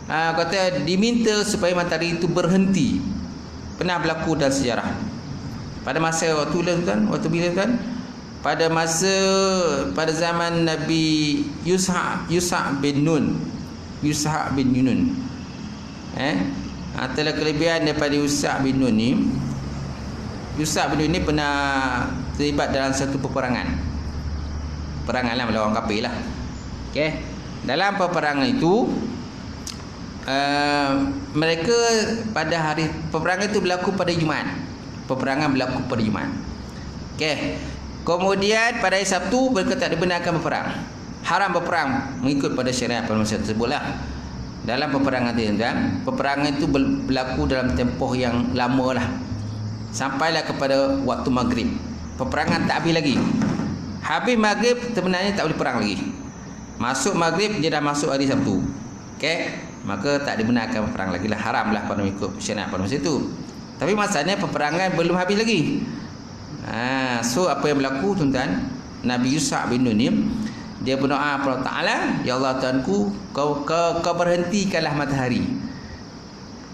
kata diminta supaya matahari itu berhenti. Pernah berlaku dalam sejarah. Pada masa waktu bila tuan? Pada zaman Nabi Yusha bin Nun. Antara kelebihan daripada Yusha bin Nun ni, Yusha bin Nun ni pernah terlibat dalam satu peperangan lah melawan kafir lah. Okey. Dalam peperangan itu mereka pada hari peperangan itu berlaku pada Jumaat. Peperangan berlaku pada Jumaat. Okey. Kemudian pada hari Sabtu mereka tak dibenarkan berperang. Haram berperang mengikut pada syariat pada masa tersebut lah. Dalam peperangan itu kan, peperangan itu berlaku dalam tempoh yang lama lah, sampailah kepada waktu maghrib. Peperangan tak habis lagi. Habis maghrib sebenarnya tak boleh perang lagi. Masuk maghrib dia dah masuk hari Sabtu. Okey. maka tak dibenarkan perang lagi lah, haram lah pada ikut syariat pada masa itu. Tapi masalahnya peperangan belum habis lagi. So apa yang berlaku tuan-tuan, Nabi Yusuf bin Nun ni dia berdoa kepada Allah Ta'ala, ya Allah Tuhanku, kau berhentikanlah matahari.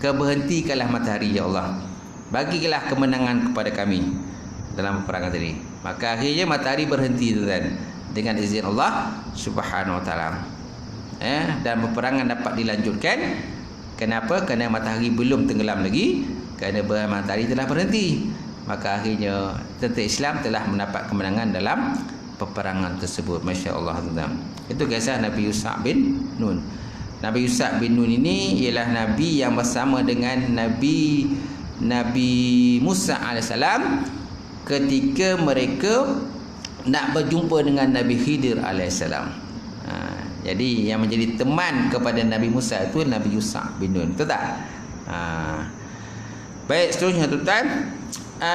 Kau berhentikanlah matahari ya Allah. Bagilah kemenangan kepada kami dalam peperangan tadi. Maka akhirnya matahari berhenti tuan-tuan dengan izin Allah Subhanahu Wa Ta'ala. Dan peperangan dapat dilanjutkan. Kenapa? Kerana matahari belum tenggelam lagi, kerana matahari telah berhenti. Maka akhirnya tentera Islam telah mendapat kemenangan dalam peperangan tersebut. Masya Allah tuan-tuan. Itu kisah Nabi Yusuf bin Nun. Nabi Yusuf bin Nun ini ialah Nabi yang bersama dengan Nabi Musa AS ketika mereka nak berjumpa dengan Nabi Khidir AS. Jadi yang menjadi teman kepada Nabi Musa itu Nabi Yusuf bin Nun. Betul tak? Baik, seterusnya tuan-tuan.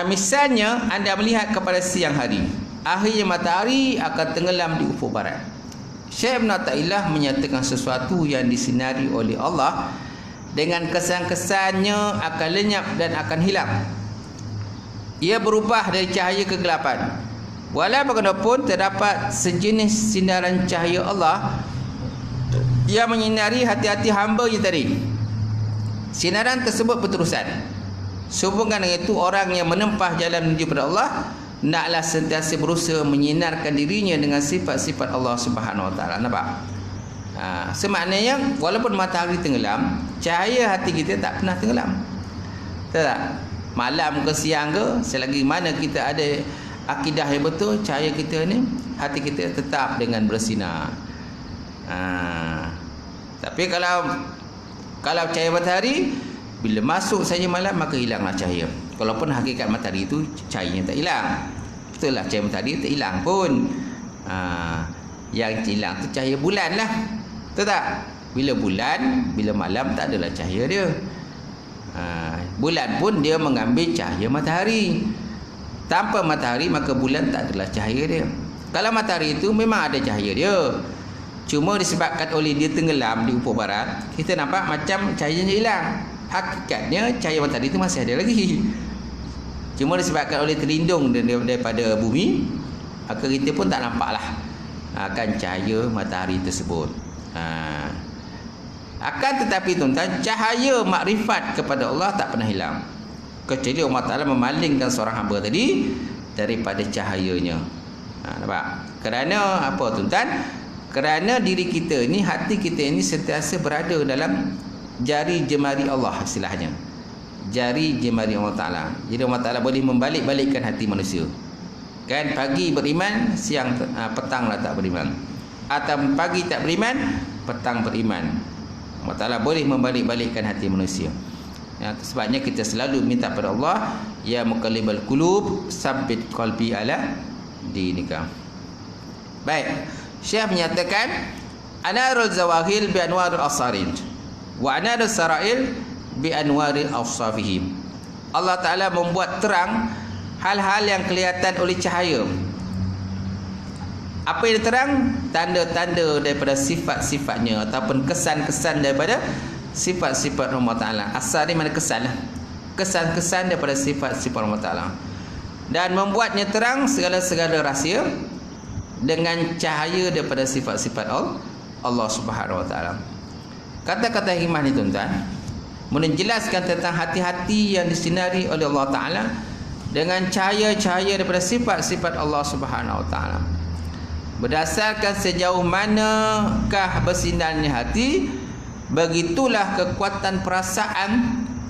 Misalnya anda melihat kepada siang hari, akhirnya matahari akan tenggelam di ufuk barat. Syekh Ibn Athaillah menyatakan sesuatu yang disinari oleh Allah dengan kesan-kesannya akan lenyap dan akan hilang. Ia berubah dari cahaya kegelapan. Walau bagaimanapun terdapat sejenis sinaran cahaya Allah yang menyinari hati-hati hamba-Nya tadi. Sinaran tersebut berterusan. Sehubungan dengan itu, orang yang menempah jalan menuju kepada Allah naklah sentiasa berusaha menyinarkan dirinya dengan sifat-sifat Allah Subhanahu Wa Taala. Nampak? Semaknanya walaupun matahari tenggelam, cahaya hati kita tak pernah tenggelam. Betul tak? Malam ke siang ke, selagi mana kita ada akidah yang betul, cahaya kita ni, hati kita tetap dengan bersinar. Tapi kalau cahaya matahari, bila masuk saja malam, maka hilanglah cahaya. Walaupun hakikat matahari itu cahayanya tak hilang. Betul lah, cahaya matahari tak hilang pun. Yang hilang tu cahaya bulan lah. Betul tak? Bila malam tak adalah cahaya dia. Bulan pun dia mengambil cahaya matahari. Tanpa matahari maka bulan tak adalah cahaya dia. Kalau matahari itu memang ada cahaya dia, cuma disebabkan oleh dia tenggelam di ufuk barat, kita nampak macam cahayanya hilang. Hakikatnya cahaya matahari itu masih ada lagi, cuma disebabkan oleh terlindung daripada bumi, maka kita pun tak nampaklah akan cahaya matahari tersebut. Akan tetapi tuan-tuan, cahaya makrifat kepada Allah tak pernah hilang, kecuali Allah Ta'ala memalingkan seorang hamba tadi daripada cahayanya. Nampak? Kerana apa tuan-tuan? Kerana diri kita ni, hati kita ini sentiasa berada dalam jari jemari Allah, istilahnya jari jemari Allah Ta'ala. Jadi Allah Ta'ala boleh membalik-balikkan hati manusia. Kan, pagi beriman, siang petanglah tak beriman, atau pagi tak beriman, petang beriman. Allah Ta'ala boleh membalik-balikkan hati manusia. Sebabnya kita selalu minta pada Allah, ya muqallibal qulub sabbit qalbi ala dinika. Baik, Syekh menyatakan anarul zawahil bi anwaril asarin wa anarul sarail bi anwaril awsafihim. Allah Ta'ala membuat terang hal-hal yang kelihatan oleh cahaya. Apa yang terang? Tanda-tanda daripada sifat-sifatnya ataupun kesan-kesan daripada sifat-sifat Allah Ta'ala. Asal ni mana kesan lah, kesan-kesan daripada sifat-sifat Allah Ta'ala. Dan membuatnya terang segala-segala rahsia dengan cahaya daripada sifat-sifat Allah Subhanahu Wa Ta'ala. Kata-kata hikmah ni tuan-tuan menjelaskan tentang hati-hati yang disinari oleh Allah Ta'ala dengan cahaya-cahaya daripada sifat-sifat Allah Subhanahu Wa Ta'ala. Berdasarkan sejauh manakah bersinarnya hati, begitulah kekuatan perasaan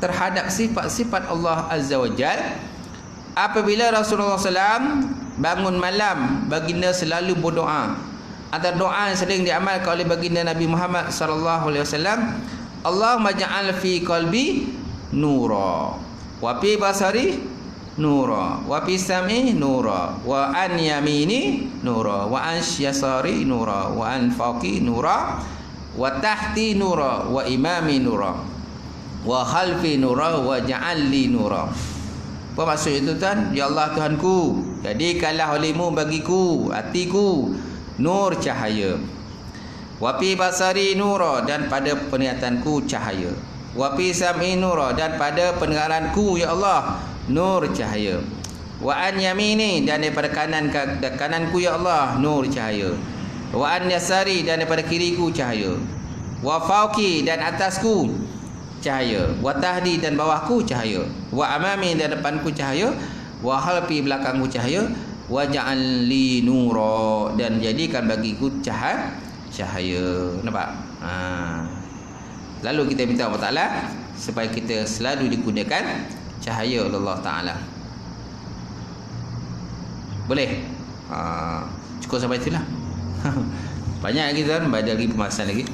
terhadap sifat-sifat Allah Azza wa Jal. Apabila Rasulullah SAW bangun malam, baginda selalu berdoa. Antara doa yang sering diamalkan oleh baginda Nabi Muhammad SAW, Allahumma ja'al fi qalbi nura, wa fi basari nura, wa fi sam'i nura, wa an yamini nura, wa an yasari nura, wa an fawqi nura, wa tahti nura, wa imami nura, wa khalfi nura, wa ja'alli nura. Apa maksud itu tuan? Ya Allah Tuhanku, jadikanlah olehmu bagiku, hatiku nur cahaya. Wa fi basari nura, dan pada penglihatanku cahaya. Wa fi sam'i nura, dan pada pendengaranku ya Allah nur cahaya. Wa an yamini, dan daripada kananku ya Allah nur cahaya. Wa an yasari, dan daripada kiriku cahaya. Wa fauqi, dan atasku cahaya. Wa tahdi, dan bawahku cahaya. Wa amami, dan depanku cahaya. Wa khalfi, belakangku cahaya. Wa ja'al li nura, dan jadikan bagiku cahaya. Nampak? Lalu kita minta Allah Ta'ala supaya kita selalu digunakan cahaya oleh Allah Ta'ala. Boleh? Cukup sampai itulah. Banyak lagi tuan, ada lagi pembahasan lagi.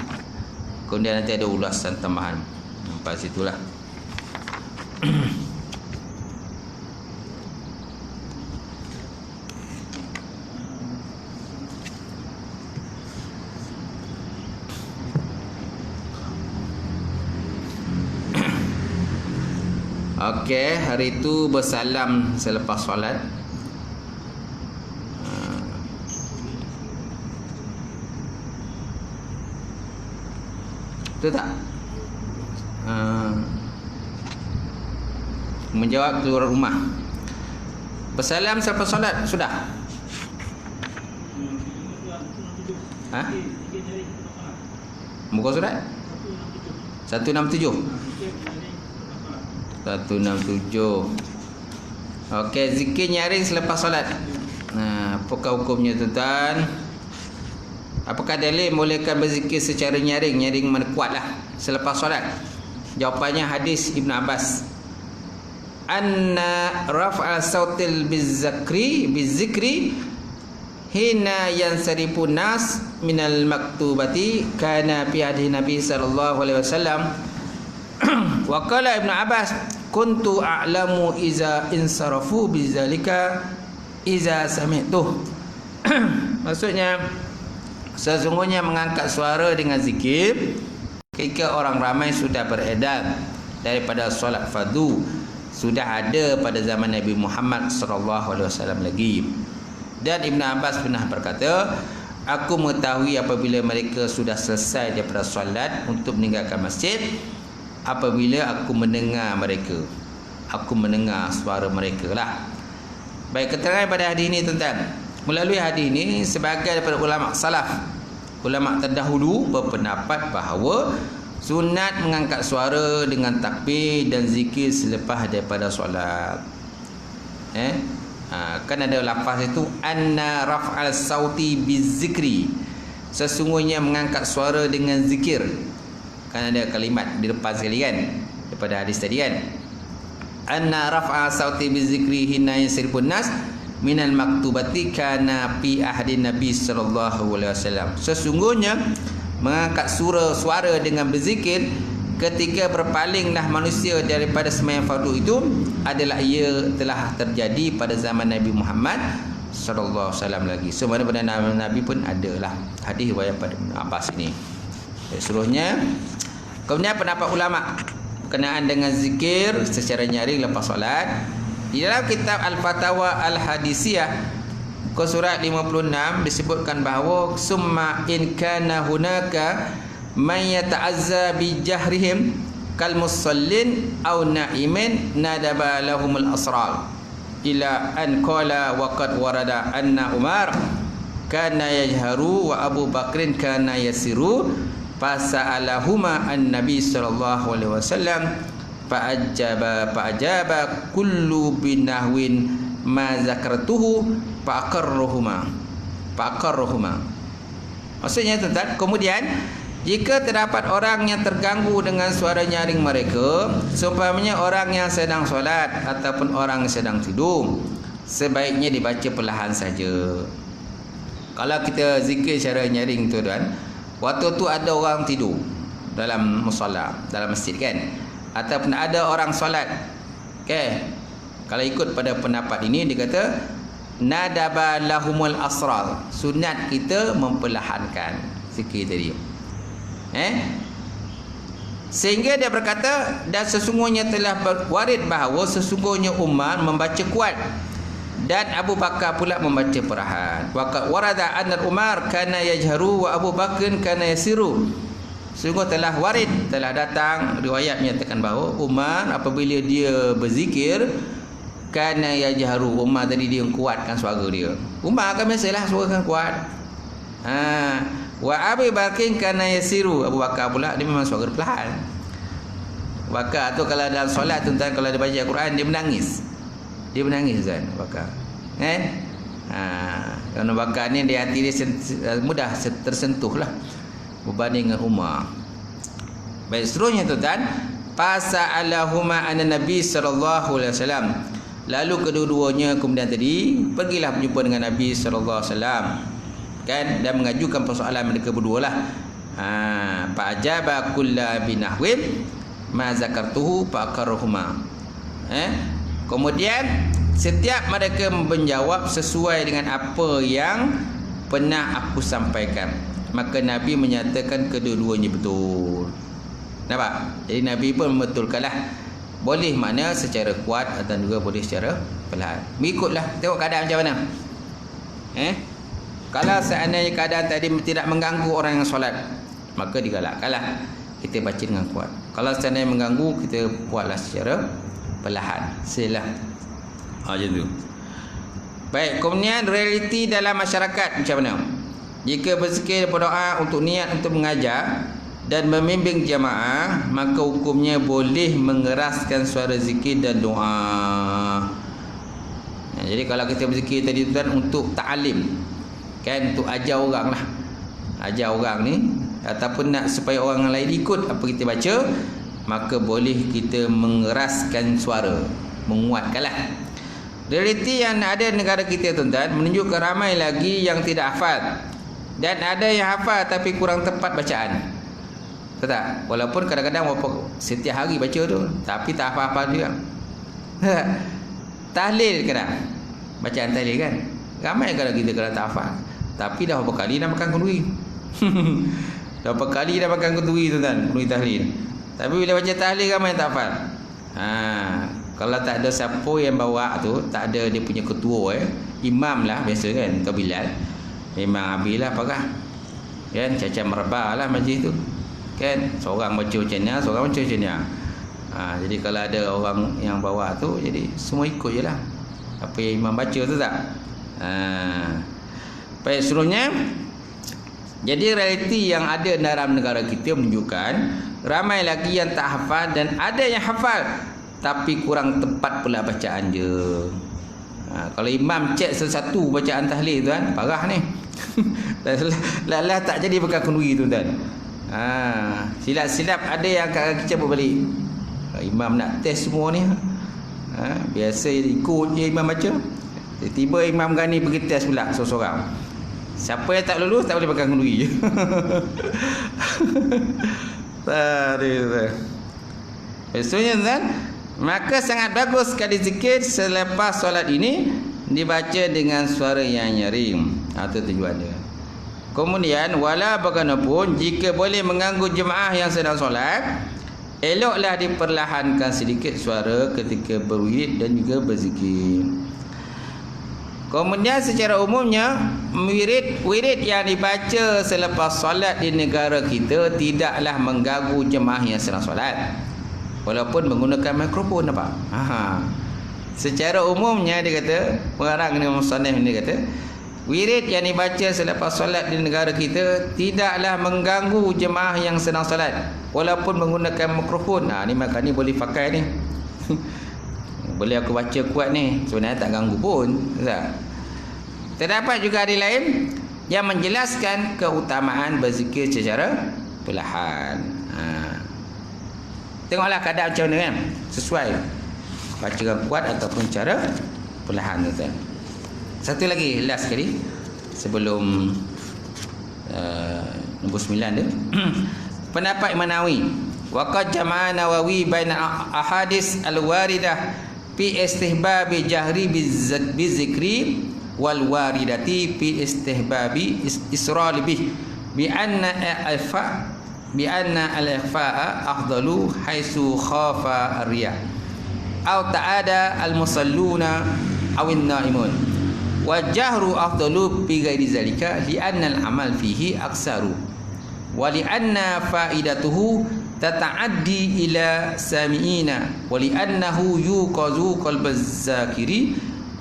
Kemudian nanti ada ulasan tambahan. Sampai situlah. Okey, hari itu bersalam selepas solat. Betul tak? Menjawab keluar rumah. Bersalam selepas solat sudah? Muka surat 167. 167. Okey, zikir nyaring selepas solat. Apakah hukumnya tuan-tuan? Apakah dalil bolehkan berzikir secara nyaring? Nyaring mana kuatlah selepas solat. Jawapannya hadis Ibn Abbas. Anna raf'a sautil bizikri hina yansarifu nas minal maktubati kana fi hadis Nabi sallallahu alaihi wasallam. Wa qala Ibn Abbas, kuntu a'lamu iza insarafu bizalika iza sami'tuh. Maksudnya, sesungguhnya mengangkat suara dengan zikir ketika orang ramai sudah beredar daripada solat fardu sudah ada pada zaman Nabi Muhammad sallallahu alaihi wasallam lagi. Dan Ibn Abbas pernah berkata, aku mengetahui apabila mereka sudah selesai daripada solat untuk meninggalkan masjid, apabila aku mendengar mereka, aku mendengar suara mereka lah. Baik, keterangan pada hadis ini tuan-tuan. Melalui hadis ini, sebagai daripada ulama salaf, ulama terdahulu berpendapat bahawa sunat mengangkat suara dengan takbir dan zikir selepas daripada solat. Kan ada lafaz itu, anna raf'al sauti bizikri, sesungguhnya mengangkat suara dengan zikir. Kan ada kalimat di depan sekali kan, daripada hadis tadi kan, anna raf'a sauti bizikri hina yasrifun nas minal maktubati kana fi ahdin Nabi sallallahu alaihi wasallam. Sesungguhnya mengangkat suara dengan berzikir ketika berpalinglah manusia daripada sembahyang fardu itu adalah ia telah terjadi pada zaman Nabi Muhammad sallallahu alaihi wasallam lagi. So mana pada Nabi pun adalah hadis riwayat pada Abbas ini. Seluruhnya. Kemudian pendapat ulama berkenaan dengan zikir secara nyaring lepas solat. Di dalam kitab Al-Fatawa Al-Hadisiyah surat 56 disebutkan bahawa summa in kana hunaka man yata'azza bi jahrihim kal musallin aw na'imin nadaba lahumul asrar ila an qala wa qad warada anna Umar kana yajharu wa Abu Bakrin kana yasiru fasa'alahuma an-nabi sallallahu alaihi wasallam fa'ajaba kullu binahwin ma zakartuhu fa'aqarruhuma. Maksudnya tuan-tuan, kemudian jika terdapat orang yang terganggu dengan suara nyaring mereka, seumpamanya orang yang sedang solat ataupun orang yang sedang tidur, sebaiknya dibaca perlahan saja. Kalau kita zikir secara nyaring tuan-tuan, waktu tu ada orang tidur dalam musalla, dalam masjid kan, ataupun ada orang solat, okey, kalau ikut pada pendapat ini, dia kata nadaba lahumul asrar, sunat kita memperlahankan zikir tadi. Sehingga dia berkata, dan sesungguhnya telah berwarid bahawa sesungguhnya Umar membaca kuat Dan Abu Bakar pula membaca perlahan. Waqad warada anna Umar kana yajharu wa Abu Bakr kana yasiru. Sungguh telah warid, telah datang riwayat menyatakan bahawa Umar apabila dia berzikir kana yajharu, Umar tadi dia kuatkan suara dia. Umar kan biasalah suara kan kuat. Wa Abu Bakr kana yasiru, Abu Bakar pula dia memang suara perlahan. Bakar tu kalau dalam solat tuan-tuan, kalau dia baca Al-Quran dia menangis. Dia menangis kan Bakar. Kan? Kerana Bakar ni dia hati dia mudah tersentuh lah berbanding dengan Umar. Baik, seterusnya tuan-tuan, fasa'alahuma anna Nabi sallallahu alaihi wasallam. Lalu kedua-duanya kemudian tadi pergilah berjumpa dengan Nabi sallallahu alaihi wasallam. Kan, dan mengajukan persoalan mereka berdua lah. Fa ajaba kullu binahwin ma zakartuhu fa aqarruhuma. Kemudian setiap mereka menjawab sesuai dengan apa yang pernah aku sampaikan. Maka Nabi menyatakan kedua-duanya betul. Nampak? Jadi Nabi pun membetulkanlah. Boleh makna secara kuat atau juga boleh secara perlahan. Mengikutlah, tengok keadaan macam mana. Kalau seandainya keadaan tadi tidak mengganggu orang yang solat, maka digalakkanlah kita baca dengan kuat. Kalau seandainya mengganggu, kita buatlah secara perlahan. Silah. Macam tu. Baik, kemudian realiti dalam masyarakat macam mana? Jika berzikir berdoa untuk niat untuk mengajar dan membimbing jamaah, maka hukumnya boleh mengeraskan suara zikir dan doa. Jadi kalau kita berzikir tadi tuan untuk ta'lim, kan, untuk ajar orang lah. Ajar orang ni ataupun nak supaya orang lain ikut apa kita baca, maka boleh kita mengeraskan suara, menguatkanlah. Realiti yang ada di negara kita tuan-tuan menunjukkan ramai lagi yang tidak hafal, dan ada yang hafal tapi kurang tepat bacaan. Betul tak? Walaupun kadang-kadang setiap hari baca tu, tapi tak hafal-hafal juga. Tahlil kadang, bacaan tahlil kan, ramai kalau kita kalau tak hafal, tapi dah berapa kali dah makan kenduri. Berapa kali dah makan kenduri tuan-tuan, kenduri tahlil. Tapi bila baca tahlil ramai tak hafal. Kalau tak ada siapa yang bawa tu, tak ada dia punya ketua, imam lah biasa kan, atau Bilal, memang habis lah parah kan, cacat merebah lah majlis tu kan, seorang baca macam ni, seorang baca macam ni. Jadi kalau ada orang yang bawa tu, jadi semua ikut je lah apa yang imam baca tu tak. Baik, seterusnya, jadi realiti yang ada dalam negara kita menunjukkan ramai lagi yang tak hafal, dan ada yang hafal tapi kurang tepat pula bacaan je. Kalau imam cek satu bacaan tahlil tuan, parah ni. Lah tak jadi bekas kenduri tu tuan. Silap-silap ada yang kat kaki cabut balik. Imam nak test semua ni. Biasa ikut je imam baca. Tiba-tiba imam Ghani pergi test pula seorang-seorang. Siapa yang tak lulus tak boleh bekas kenduri je. Maksudnya tuan, maka sangat bagus sekali zikir selepas solat ini dibaca dengan suara yang nyaring. Itu tujuannya. Kemudian wala bagaimanapun, jika boleh mengganggu jemaah yang sedang solat, eloklah diperlahankan sedikit suara ketika berwirid dan juga berzikir. Kemudian secara umumnya wirid yang dibaca selepas solat di negara kita tidaklah mengganggu jemaah yang sedang solat, walaupun menggunakan mikrofon. Nampak? Secara umumnya dia kata, pengarang ni musannif ni kata, wirid yang dibaca selepas solat di negara kita tidaklah mengganggu jemaah yang sedang solat, walaupun menggunakan mikrofon. Ni maka ni boleh pakai ni. Boleh aku baca kuat ni, sebenarnya tak ganggu pun, tak? Terdapat juga hadis lain yang menjelaskan keutamaan berzikir secara perlahan. Tengoklah keadaan macam mana kan, sesuai baca kuat ataupun cara perlahan tu kan. Satu lagi last sekali sebelum nombor 9 dia. Pendapat Imam Nawawi, waqad jama'a Nawawi baina ahadits al-waridah fi istihbabi jahri bizikri wal waridati fi istihbabi isral bih bi anna al-ikhfa'a afdalu haitsu khafa ar-riya aw ta'ada al-musalluna awin naimun. Wa jahru afdalu bi ghairi zalika li anna al-amal fihi aksaru wa li anna faidatuhu tata'addi ila sami'ina wa li annahu yuqazu qalbaz zakiri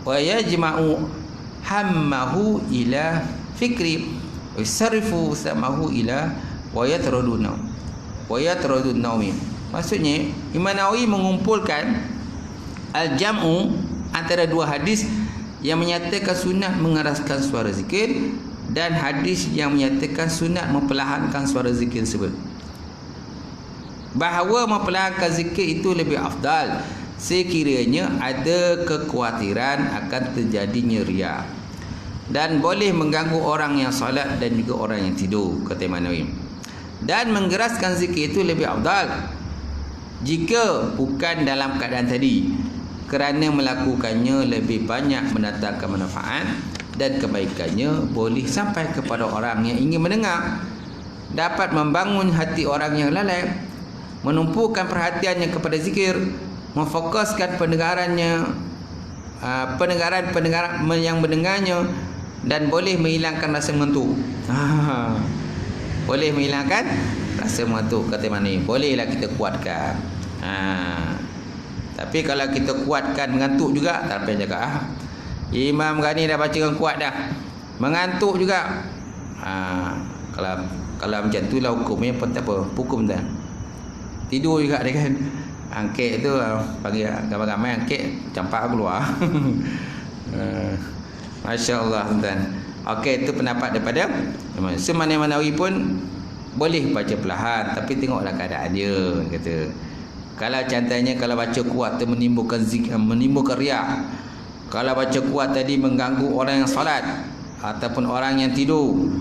wa yajma'u hammahu ila fikri wa yusarrifu samahu ila wa yatrudun naumi. Maksudnya Imam Nawawi mengumpulkan al-jam'u antara dua hadis yang menyatakan sunat mengeraskan suara zikir dan hadis yang menyatakan sunat memperlahankan suara zikir tersebut. Bahawa memperlahankan zikir itu lebih afdal sekiranya ada kekhawatiran akan terjadinya riya dan boleh mengganggu orang yang solat dan juga orang yang tidur, kata Imam Nawawi. Dan mengeraskan zikir itu lebih afdal jika bukan dalam keadaan tadi, kerana melakukannya lebih banyak mendatangkan manfaat dan kebaikannya boleh sampai kepada orang yang ingin mendengar, dapat membangun hati orang yang lalai, menumpukan perhatiannya kepada zikir, memfokuskan pendengaran yang mendengarnya, dan boleh menghilangkan rasa mengantuk. Boleh menghilangkan rasa mengantuk, kata Imam Nawawi. Bolehlah kita kuatkan. Tapi kalau kita kuatkan mengantuk juga, tak apa cakap. Imam Ghani dah baca dengan kuat dah, mengantuk juga. Kalau macam tu lah hukumnya pun tak apa, hukum dah. Tidur juga dia kan. Angkek tu panggil ramai-ramai angkek campak keluar. Masya-Allah tuan. Okey, itu pendapat daripada Imam Nawawi pun boleh baca perlahan, tapi tengoklah keadaan dia, kata. Kalau contohnya kalau baca kuat tu menimbulkan zikir, menimbulkan riak. Kalau baca kuat tadi mengganggu orang yang solat ataupun orang yang tidur.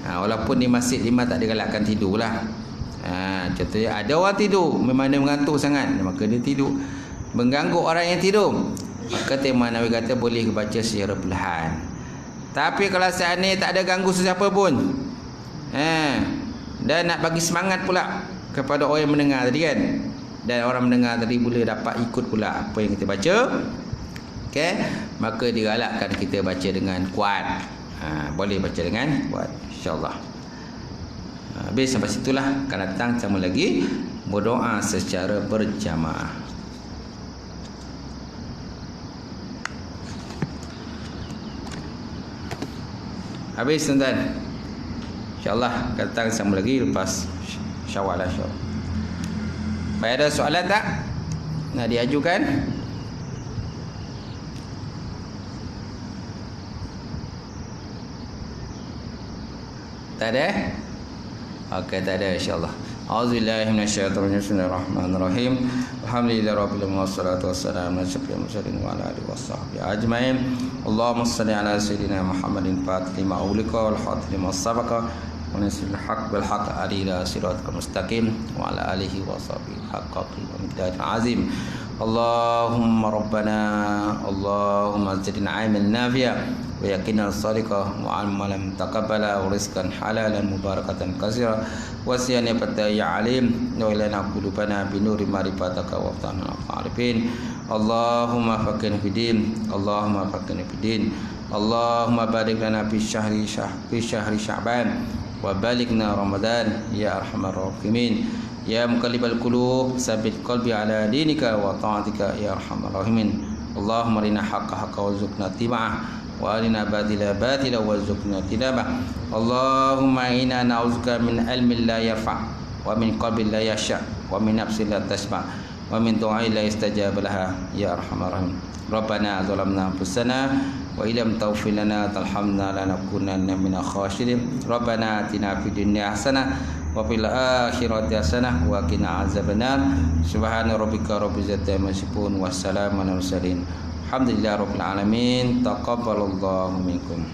Walaupun di masjid lima tak digalakkan tidurlah. Contohnya ada orang tidur, memang dia mengantuk sangat, maka dia tidur, mengganggu orang yang tidur, maka Imam Nawawi kata boleh baca secara perlahan. Tapi kalau seandainya tak ada ganggu sesiapa pun, dan nak bagi semangat pula kepada orang yang mendengar tadi kan, dan orang mendengar tadi boleh dapat ikut pula apa yang kita baca, okey, maka digalakkan kita baca dengan kuat. Boleh baca dengan kuat, insya-Allah. Habis sampai situlah, akan datang sama lagi berdoa secara berjamaah. Habis tuan-tuan, insya-Allah akan datang sama lagi lepas Syawal lah, insya-Allah. Baik, ada soalan tak nak diajukan? Tak ada? Okey, tak ada, insya-Allah. A'udzubillahi minasyaitonir rajim. Bismillahirrahmanirrahim. Alhamdulillahirabbil alamin wassalatu wassalamu ala asyrofil mursalin wa ala alihi washabbihi ajmain. Allahumma shalli ala sayidina Muhammadin fatihil lima ughliqa wal khatimil lima sabaqa wa nasril haqq bil haqq ila siratal mustaqim wa ala alihi washabbihi haqqa qadrihi azim. Allahumma rabbana Allahumma zidna ilman nafi'a wa yaqinan sadiqah wa amalan taqabbala wa rizqan halalan mubarakatan katsira wa siyanatan ya alim wa lana qulubana bi nuri ma'rifataka wa ftahna al-arifin. Allahumma faqihna fid din, Allahumma faqihna fid din, Allahumma barik lana fi syahri Sya'ban wa balighna Ramadan ya arhamar rahimin. Ya muqallibal qulub tsabbit qalbi ala dinika wa ta'atika ya arhamar rahimin. Allahumma arina haqqa haqqan warzuqna ittiba'ah wa arina batila batila warzuqna ijtinabah. Allahumma inna na'udzubika min ilmin la yarfa' wa min qalbin la yakhsha' wa min nafsin la tashba' wa min du'ain la yustajab laha ya arhamar rahimin. Rabbana zalamna anfusana wa illam taghfir lana tarhamna lanakunanna minal khasirin. Rabbana atina fid dunya hasanah wa fil akhirati hasanah wa qina azabannar. Subhana rabbika rabbil izzati amma yasifun wa salamun alal mursalin. Alhamdulillahirabbil alamin. Taqabbalallahu minkum.